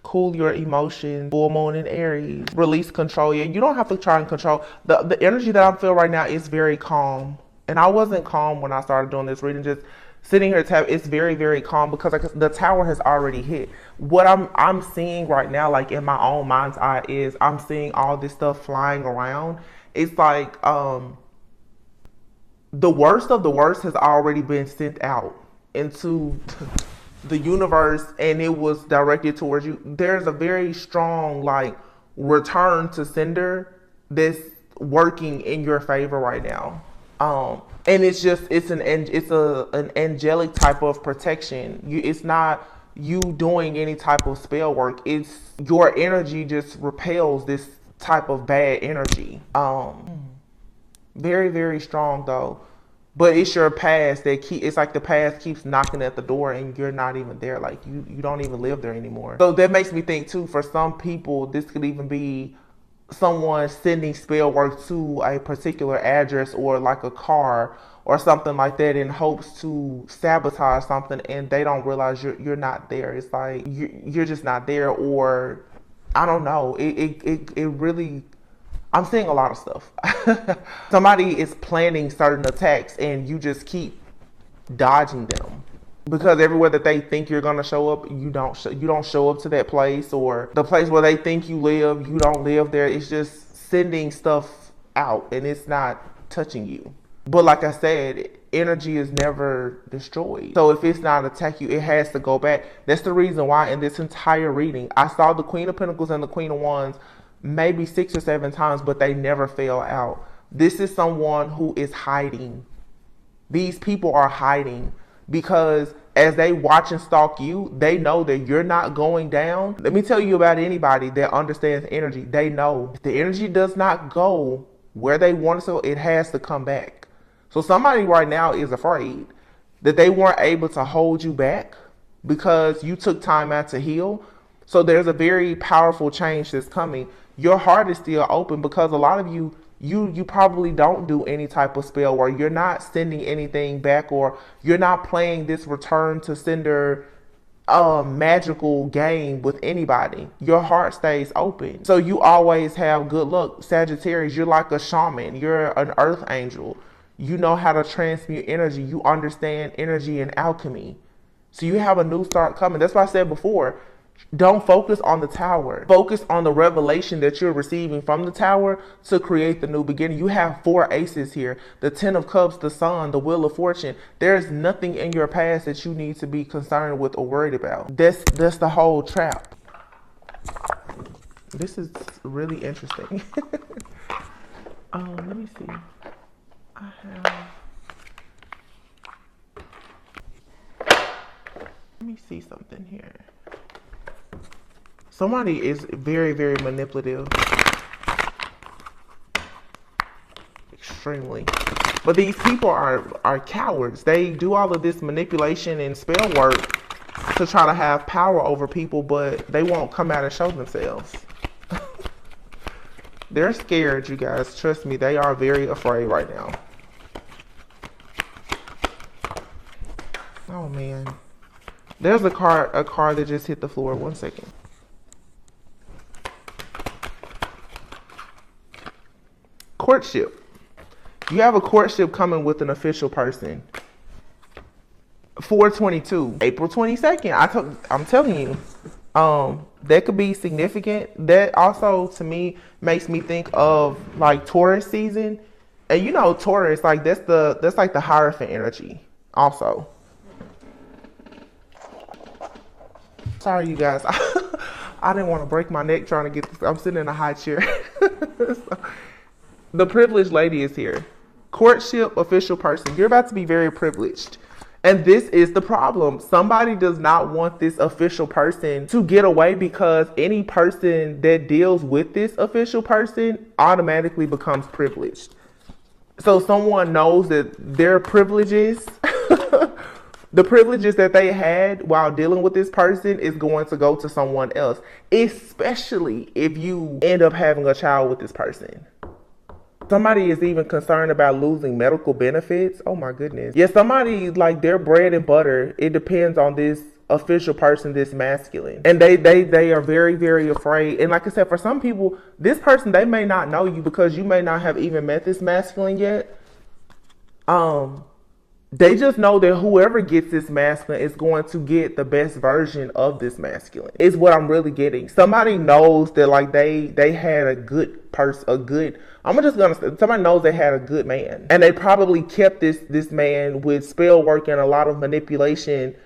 Cool your emotions. Full moon in Aries. Release control. Yeah, you don't have to try and control. The energy that I'm feeling right now is very calm. And I wasn't calm when I started doing this reading. Just sitting here, it's very, very calm because like, the tower has already hit. What I'm seeing right now, like in my own mind's eye, is I'm seeing all this stuff flying around. It's like the worst of the worst has already been sent out into the universe, and it was directed towards you. There's a very strong like return to sender that's working in your favor right now. And it's an angelic type of protection. It's not you doing any type of spell work. It's your energy just repels this type of bad energy. Very, very strong though. But it's your past it's like the past keeps knocking at the door and you're not even there. Like you don't even live there anymore. So that makes me think too, for some people, this could even be someone sending spell work to a particular address or like a car or something like that in hopes to sabotage something, and they don't realize you're not there. It's like you're just not there, or I don't know. It really, I'm seeing a lot of stuff. Somebody is planning certain attacks and you just keep dodging them. Because everywhere that they think you're gonna show up, you don't show up to that place, or the place where they think you live, you don't live there. It's just sending stuff out and it's not touching you. But like I said, energy is never destroyed. So if it's not attack you, it has to go back. That's the reason why in this entire reading, I saw the Queen of Pentacles and the Queen of Wands maybe 6 or 7 times, but they never fell out. This is someone who is hiding. These people are hiding. Because as they watch and stalk you, they know that you're not going down. Let me tell you about anybody that understands energy. They know if the energy does not go where they want it to, it has to come back. So somebody right now is afraid that they weren't able to hold you back because you took time out to heal. So there's a very powerful change that's coming. Your heart is still open because a lot of you probably don't do any type of spell where you're not sending anything back, or you're not playing this return to sender magical game with anybody. Your heart stays open. So you always have good luck. Sagittarius, you're like a shaman. You're an earth angel. You know how to transmute energy. You understand energy and alchemy. So you have a new start coming. That's why I said before, don't focus on the tower. Focus on the revelation that you're receiving from the tower to create the new beginning. You have 4 aces here. The 10 of Cups, the Sun, the Wheel of Fortune. There's nothing in your past that you need to be concerned with or worried about. That's the whole trap. This is really interesting. Let me see. Let me see something here. Somebody is very, very manipulative. Extremely. But these people are cowards. They do all of this manipulation and spell work to try to have power over people, but they won't come out and show themselves. They're scared, you guys. Trust me, they are very afraid right now. Oh man. There's a car that just hit the floor. 1 second. courtship. You have a courtship coming with an official person. 4/22, April 22nd. I'm telling you, that could be significant. That also to me makes me think of like Taurus season, and you know Taurus, like that's like the Hierophant energy. Also, sorry you guys, I didn't want to break my neck trying to get this. I'm sitting in a high chair. So, the privileged lady is here. Courtship, official person. You're about to be very privileged. And this is the problem. Somebody does not want this official person to get away, because any person that deals with this official person automatically becomes privileged. So someone knows that their privileges, the privileges that they had while dealing with this person is going to go to someone else, especially if you end up having a child with this person. Somebody is even concerned about losing medical benefits. Oh my goodness. Yeah, somebody like their bread and butter, it depends on this official person, this masculine. And they are very, very afraid. And like I said, for some people, this person, they may not know you because you may not have even met this masculine yet. They just know that whoever gets this masculine is going to get the best version of this masculine, is what I'm really getting. Somebody knows that like they had a good person, somebody knows they had a good man, and they probably kept this man with spell work and a lot of manipulation.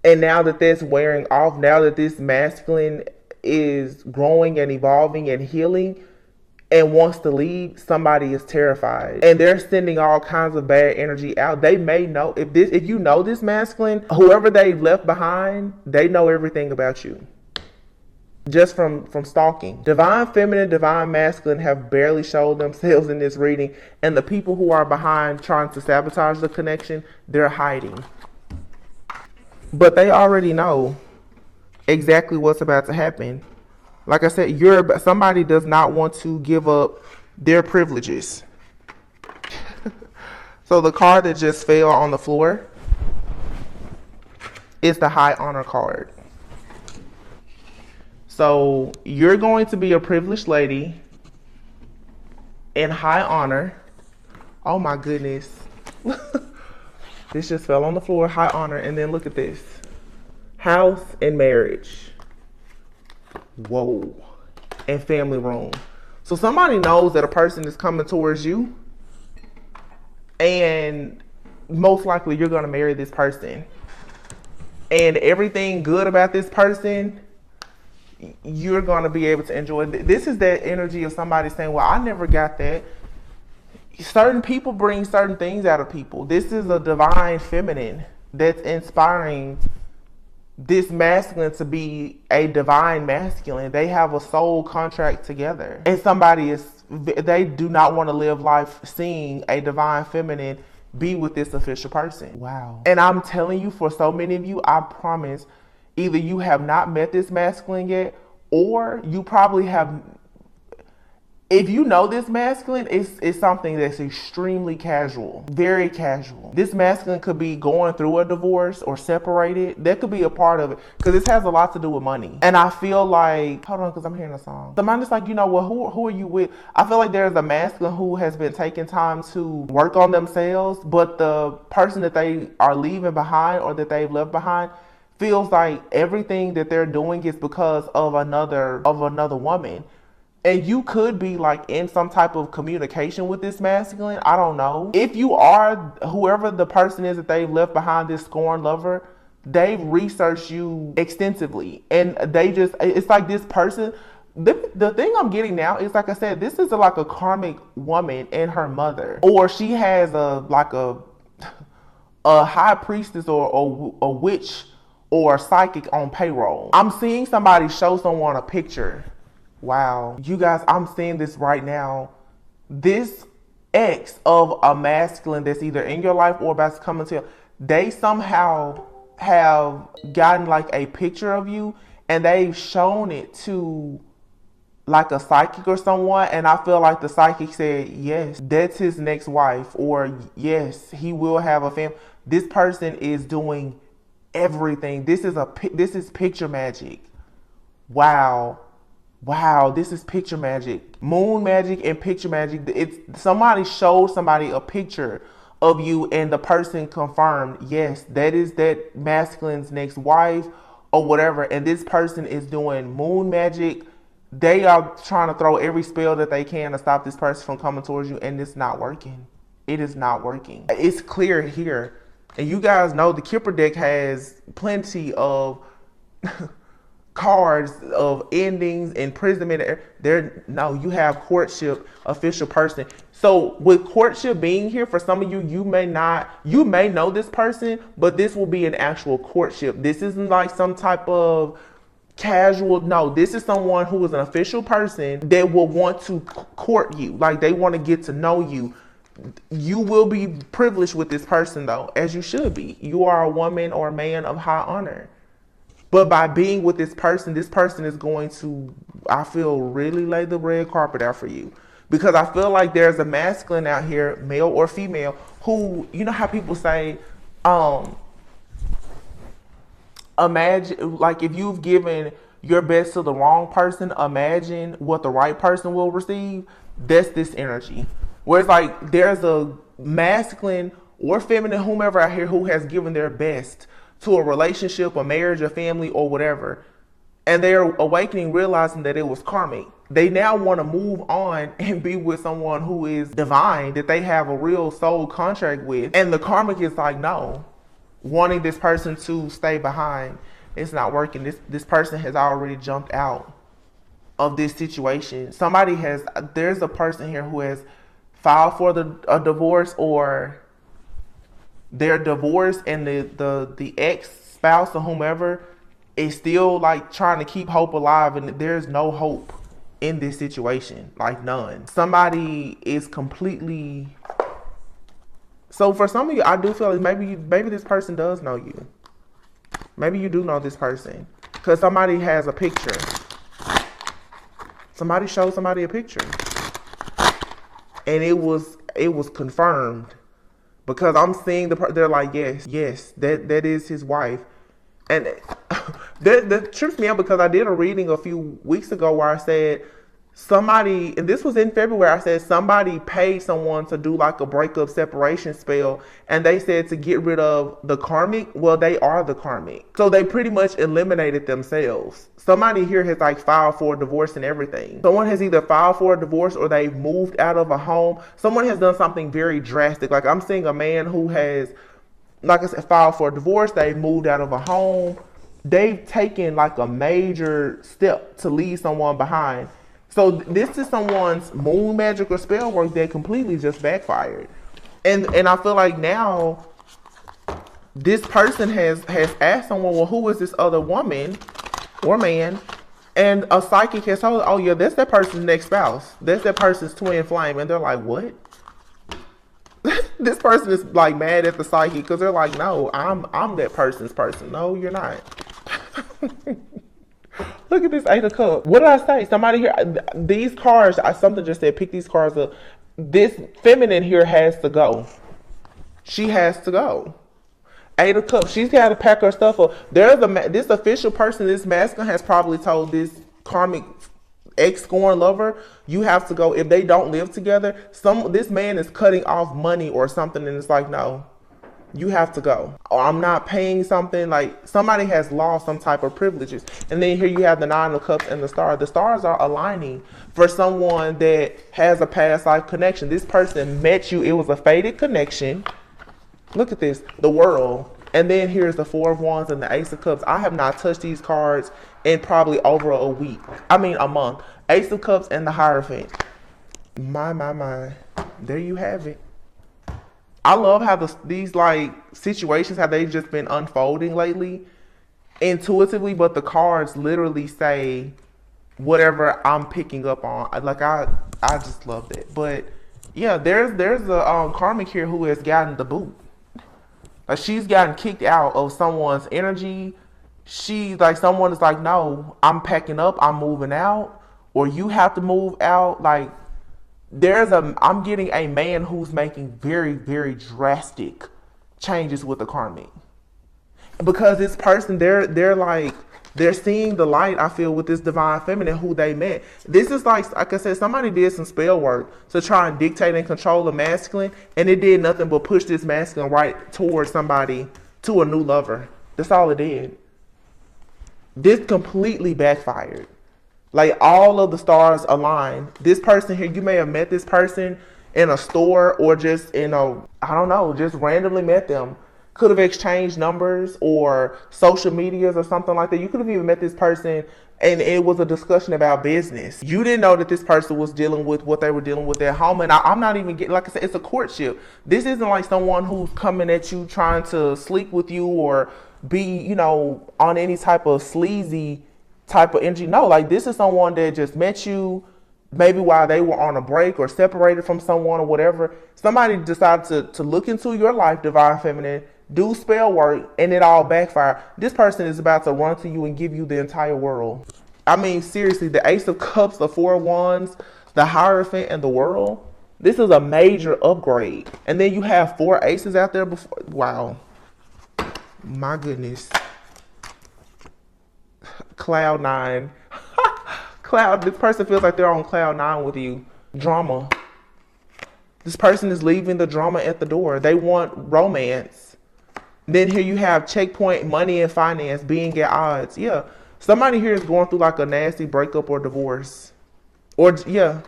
And now that that's wearing off, now that this masculine is growing and evolving and healing and wants to leave, somebody is terrified, and they're sending all kinds of bad energy out. They may know, if you know this masculine, whoever they've left behind, they know everything about you just from stalking. Divine feminine, divine masculine have barely showed themselves in this reading, and the people who are behind trying to sabotage the connection, they're hiding. But they already know exactly what's about to happen. Like I said, somebody does not want to give up their privileges. So the card that just fell on the floor is the High Honor card. So you're going to be a privileged lady in high honor. Oh my goodness. This just fell on the floor, high honor. And then look at this. House and marriage. Whoa. And family room. So somebody knows that a person is coming towards you, and most likely you're going to marry this person, and everything good about this person you're going to be able to enjoy. This is that energy of somebody saying, well, I never got that. Certain people bring certain things out of people. This is a divine feminine that's inspiring this masculine to be a divine masculine. They have a soul contract together, and they do not want to live life seeing a divine feminine be with this official person. Wow. And I'm telling you, for so many of you, I promise, either you have not met this masculine yet, or you probably have. If you know this masculine, it's something that's extremely casual, very casual. This masculine could be going through a divorce or separated. That could be a part of it, because this has a lot to do with money. And I feel like, hold on, because I'm hearing a song. Somebody's like, well, who are you with? I feel like there's a masculine who has been taking time to work on themselves, but the person that they are leaving behind or that they've left behind feels like everything that they're doing is because of another woman. And you could be like in some type of communication with this masculine. I don't know. If you are, whoever the person is that they've left behind, this scorned lover, they've researched you extensively. And it's like this person, the thing I'm getting now is, like I said, this is like a karmic woman and her mother. Or she has a high priestess or a witch or a psychic on payroll. I'm seeing somebody show someone a picture. Wow. You guys, I'm seeing this right now. This ex of a masculine that's either in your life or about to come into, they somehow have gotten like a picture of you, and they've shown it to like a psychic or someone. And I feel like the psychic said, yes, that's his next wife, or yes, he will have a family. This person is doing everything. This is picture magic. Wow. Wow, this is picture magic. Moon magic and picture magic. It's somebody showed somebody a picture of you and the person confirmed, yes, that is that masculine's next wife or whatever. And this person is doing moon magic. They are trying to throw every spell that they can to stop this person from coming towards you, and it's not working. It is not working. It's clear here. And you guys know the Kipper deck has plenty of cards of endings, imprisonment. No, you have courtship, official person. So with courtship being here, for some of you, you may know this person, but this will be an actual courtship. This isn't like some type of casual. No, this is someone who is an official person that will want to court you. Like they want to get to know you. You will be privileged with this person though, as you should be. You are a woman or a man of high honor. But by being with this person is going to, I feel, really lay the red carpet out for you. Because I feel like there's a masculine out here, male or female, who, you know how people say, imagine, like if you've given your best to the wrong person, imagine what the right person will receive. That's this energy. Where it's like there's a masculine or feminine, whomever out here, who has given their best to a relationship, a marriage, a family, or whatever. And they're awakening, realizing that it was karmic. They now want to move on and be with someone who is divine, that they have a real soul contract with. And the karmic is like, no, wanting this person to stay behind. It's not working. This person has already jumped out of this situation. There's a person here who has filed for a divorce, or they're divorced, and the ex-spouse or whomever is still like trying to keep hope alive, and there's no hope in this situation, like none. Somebody is completely. So for some of you, I do feel like maybe this person does know you. Maybe you do know this person because somebody has a picture. Somebody showed somebody a picture, and it was confirmed. Because I'm seeing they're like, yes, that is his wife. And that trips me out because I did a reading a few weeks ago where I said somebody, and this was in February, I said somebody paid someone to do like a breakup separation spell, and they said to get rid of the karmic. Well, they are the karmic. So they pretty much eliminated themselves. Somebody here has like filed for a divorce and everything. Someone has either filed for a divorce or they've moved out of a home. Someone has done something very drastic. Like I'm seeing a man who has, like I said, filed for a divorce. They've moved out of a home. They've taken like a major step to leave someone behind. So this is someone's moon magic or spell work that completely just backfired. And I feel like now this person has asked someone, well, who is this other woman or man? And a psychic has told, oh yeah, that's that person's next spouse. That's that person's twin flame. And they're like, what? This person is like mad at the psychic because they're like, no, I'm that person's person. No, you're not. Look at this 8 of Cups. What did I say? Somebody here, these cards, something just said, pick these cards up. This feminine here has to go. She has to go. 8 of Cups. She's got to pack her stuff up. This official person, this masculine, has probably told this karmic ex-scorn lover, you have to go. If they don't live together, this man is cutting off money or something, and it's like, no, you have to go. Or I'm not paying something. Like somebody has lost some type of privileges. And then here you have the 9 of Cups and the star. The stars are aligning for someone that has a past life connection. This person met you. It was a fated connection. Look at this, the world. And then here's the 4 of Wands and the Ace of Cups. I have not touched these cards in probably over a month. Ace of Cups and the Hierophant. My. There you have it. I love how these like situations, how they've just been unfolding lately intuitively, but the cards literally say whatever I'm picking up on. Like I just love that. But yeah, there's a karmic here who has gotten the boot. Like she's gotten kicked out of someone's energy. Someone is like, no, I'm packing up, I'm moving out, or you have to move out. Like I'm getting a man who's making very, very drastic changes with the karmic. Because this person, they're like, They're seeing the light, I feel, with this divine feminine who they met. This is like I said, somebody did some spell work to try and dictate and control the masculine, and it did nothing but push this masculine right towards somebody, to a new lover. That's all it did. This completely backfired. Like, all of the stars aligned. This person here, you may have met this person in a store or just in a, I don't know, just randomly met them. Could have exchanged numbers or social medias or something like that. You could have even met this person and it was a discussion about business. You didn't know that this person was dealing with what they were dealing with at home. And I'm not even getting, like I said, it's a courtship. This isn't like someone who's coming at you trying to sleep with you or be, you know, on any type of sleazy type of energy. No, like, this is someone that just met you maybe while they were on a break or separated from someone or whatever. Somebody decided to look into your life, divine feminine, do spell work, and it all backfired. This person is about to run to you and give you the entire world. I mean, seriously, the Ace of Cups, the Four of Wands, the Hierophant, and the World. This is a major upgrade. And then you have 4 aces out there before. Wow. My goodness. Cloud 9. This person feels like they're on cloud 9 with you. Drama. This person is leaving the drama at the door. They want romance. Then here you have checkpoint, money and finance being at odds. Yeah. Somebody here is going through like a nasty breakup or divorce. Or, yeah.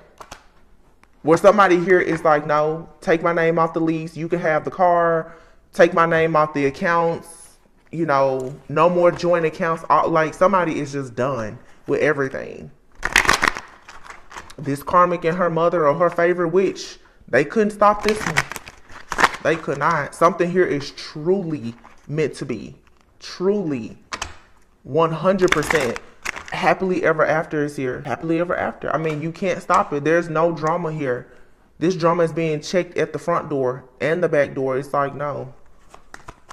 Where somebody here is like, no, take my name off the lease. You can have the car. Take my name off the accounts. You know, no more joint accounts. Like, somebody is just done with everything. This karmic and her mother or her favorite witch, they couldn't stop this one. They could not. Something here is truly meant to be. Truly. 100%. Happily ever after is here. Happily ever after. I mean, you can't stop it. There's no drama here. This drama is being checked at the front door and the back door. It's like, no.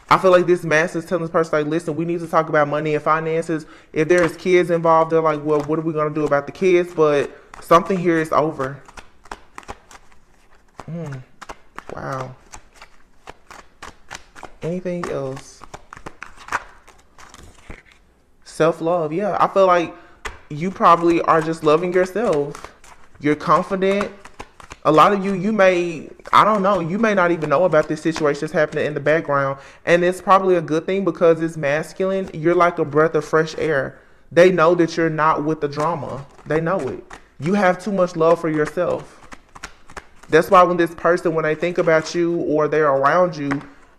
I feel like this master is telling this person, like, listen, we need to talk about money and finances. If there's kids involved, they're like, well, what are we going to do about the kids? But something here is over. Wow. Anything else? Self-love. Yeah, I feel like you probably are just loving yourself. You're confident. A lot of you may, I don't know, you may not even know about this situation that's happening in the background. And it's probably a good thing because it's masculine. You're like a breath of fresh air. They know that you're not with the drama. They know it. You have too much love for yourself. That's why when this person, when they think about you or they're around you,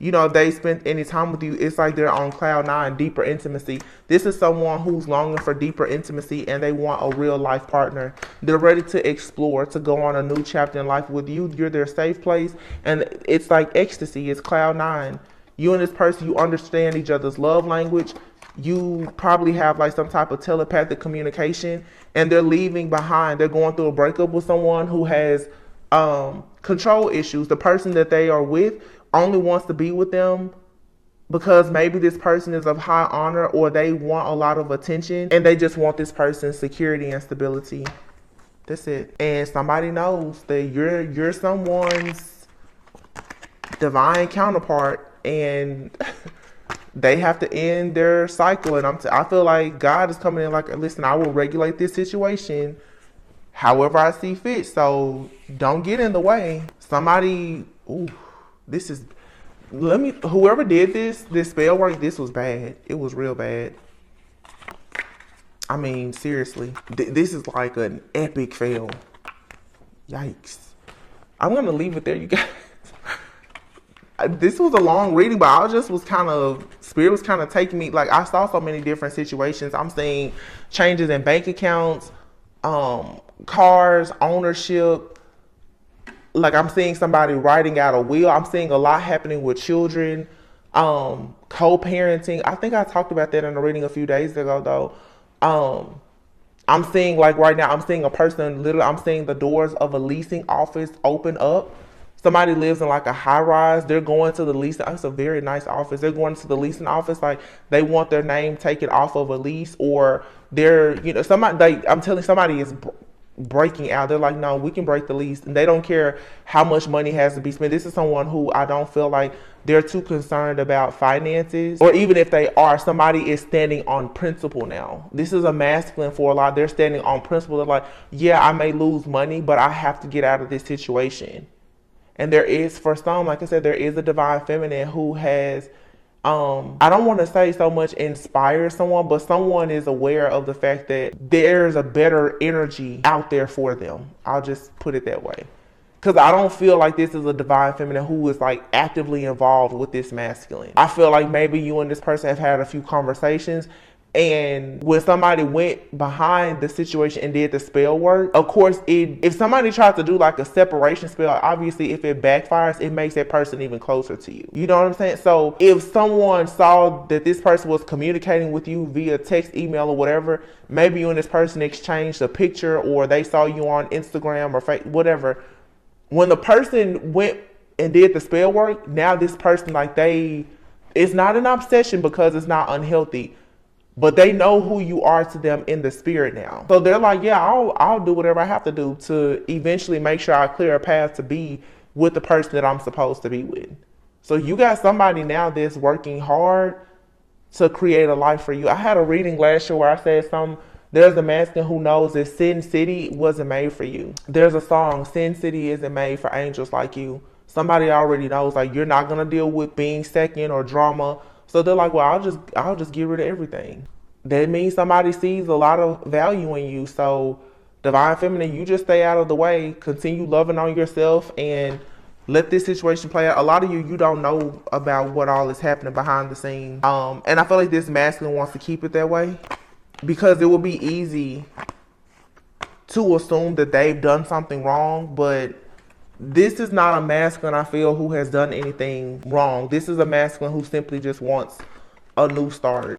you know, if they spend any time with you, it's like they're on cloud 9, deeper intimacy. This is someone who's longing for deeper intimacy and they want a real life partner. They're ready to explore, to go on a new chapter in life with you. You're their safe place. And it's like ecstasy. It's cloud 9. You and this person, you understand each other's love language. You probably have like some type of telepathic communication and they're leaving behind. They're going through a breakup with someone who has control issues. The person that they are with only wants to be with them because maybe this person is of high honor or they want a lot of attention and they just want this person's security and stability. That's it. And somebody knows that you're someone's divine counterpart and they have to end their cycle. And I feel like God is coming in like, listen, I will regulate this situation however I see fit. So don't get in the way. Somebody, this is, whoever did this spell work, this was bad. It was real bad. I mean, seriously, this is like an epic fail. Yikes. I'm going to leave it there, you guys. This was a long reading, but I just was Spirit was kind of taking me, like, I saw so many different situations. I'm seeing changes in bank accounts, cars, ownership. Like, I'm seeing somebody writing out a will. I'm seeing a lot happening with children, co-parenting. I think I talked about that in a reading a few days ago, though. I'm seeing, like, right now, I'm seeing a person, literally, I'm seeing the doors of a leasing office open up. Somebody lives in like a high rise. They're going to the leasing. It's a very nice office. They're going to the leasing office. Like, they want their name taken off of a lease, or they're, you know, somebody, I'm telling somebody is breaking out. They're like, no, we can break the lease. And they don't care how much money has to be spent. This is someone who I don't feel like they're too concerned about finances, or even if they are, somebody is standing on principle now. This is a masculine for a lot. They're standing on principle. They're like, yeah, I may lose money, but I have to get out of this situation. And there is, for some, like I said, there is a divine feminine who has, I don't want to say so much inspire someone, but someone is aware of the fact that there's a better energy out there for them. I'll just put it that way. Because I don't feel like this is a divine feminine who is like actively involved with this masculine. I feel like maybe you and this person have had a few conversations, and when somebody went behind the situation and did the spell work, of course, if somebody tries to do like a separation spell, obviously if it backfires, it makes that person even closer to you. You know what I'm saying? So if someone saw that this person was communicating with you via text, email, or whatever, maybe you and this person exchanged a picture, or they saw you on Instagram or Facebook, whatever. When the person went and did the spell work, now this person, like, it's not an obsession because it's not unhealthy, but they know who you are to them in the spirit now. So they're like, yeah, I'll do whatever I have to do to eventually make sure I clear a path to be with the person that I'm supposed to be with. So you got somebody now that's working hard to create a life for you. I had a reading last year where I said there's a masculine who knows that Sin City wasn't made for you. There's a song, Sin City isn't made for angels like you. Somebody already knows, like, you're not gonna deal with being second or drama. So they're like, well, I'll just get rid of everything. That means somebody sees a lot of value in you. So divine feminine, you just stay out of the way, continue loving on yourself, and let this situation play out. A lot of you don't know about what all is happening behind the scenes. And I feel like this masculine wants to keep it that way because it will be easy to assume that they've done something wrong, but this is not a masculine, I feel, who has done anything wrong. This is a masculine who simply just wants a new start.